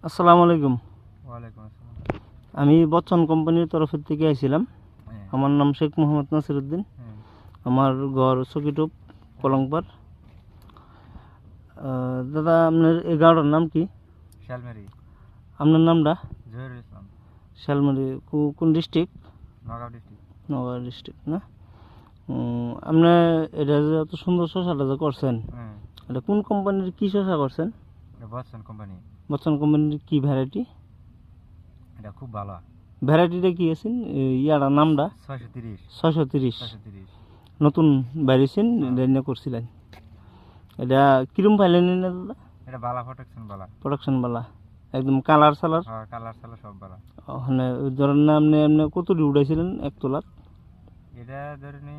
আসসালামু আলাইকুম। ওয়ালাইকুম আসসালাম। আমি বচ্চন কোম্পানির তরফের থেকে আইছিলাম। আমার নাম শেখ মোহাম্মদ নাসিরউদ্দিন। আমার ঘর চকিটোপ কলংপাড়। দাদা আপনার এই গাঁওটার নাম কি? শালমারি। আপনার নামটা? জহিরুল ইসলাম। শালমারি কোন district? Nagaon district. Nagaon district না? আপনি এটা যে এত সুন্দর শসাটা যে করছেন, এটা কোন কোম্পানির কি শসা করছেন? বচ্চন কোম্পানি। বচ্চন কোম্পানির কি ভ্যারাইটি? এটা খুব ভালো। ভ্যারাইটিটা কি আছেন? ইয়ার নামটা 630। 630 630 নতুন বাইরেছেন, এটা করছিলেন। এটা কিরম পাইলেন না দাদা? এটা বালা প্রোটেকশন বালা। প্রোডাকশন বালা একদম কালার সালার? হ্যাঁ, কালার সালা সব বালা। ওখানে ধরেন না আপনি এমনি কত উঠাইছিলেন এক তোলার? এটা ধরেনি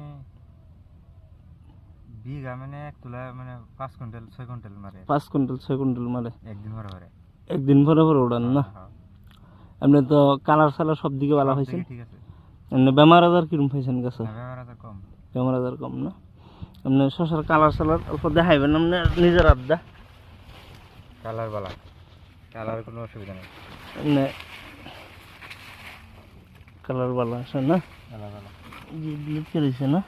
বিঘা মানে এক তোলা মানে 5 কুইন্টাল 6 কুইন্টাল মারে। 5 কুইন্টাল 6 কুইন্টাল মারে একদিন ভরে ভরে। একদিন ভরে ভরে উড়ান না? আপনি তো কালার সালার সব দিকে বালা পাইছেন। ঠিক আছে। এমনি বেমার আজার কিরম পাইছেন গাছে? বেমার আজার কম। বেমার আজার কম না? আপনি শসার কালার সালার অল্প দেখাইবেন আপনি নিজের আড্ডা? কালার বালা, কালার কোনো অসুবিধা নেই। এমনি কালার বালা আছে না? কালার বালা ব্লিড করেছে না?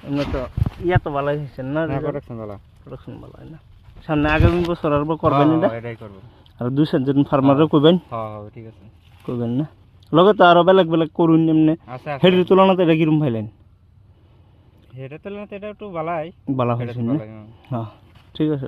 এমনি তো ইয়া তো ভালো হয়েছেন না? প্রোটেকশন বালা। প্রোডাকশন ভালো হয় না? সামনে আগামী বছর আর করবেন এটা? এটাই করব। আর 2-4 জন ফার্মারও কইবেন? হ্যাঁ ঠিক আছে। কইবেন না? লগে তো আরো বেলেগ বেলেগ করুন এমনি। আচ্ছা, হেডির তুলনাতে এটা কিরম পাইলেন? হেডের তুলনাতে এটা একটু বালাই। ভালো হয়েছে না? হ্যাঁ, ঠিক আছে।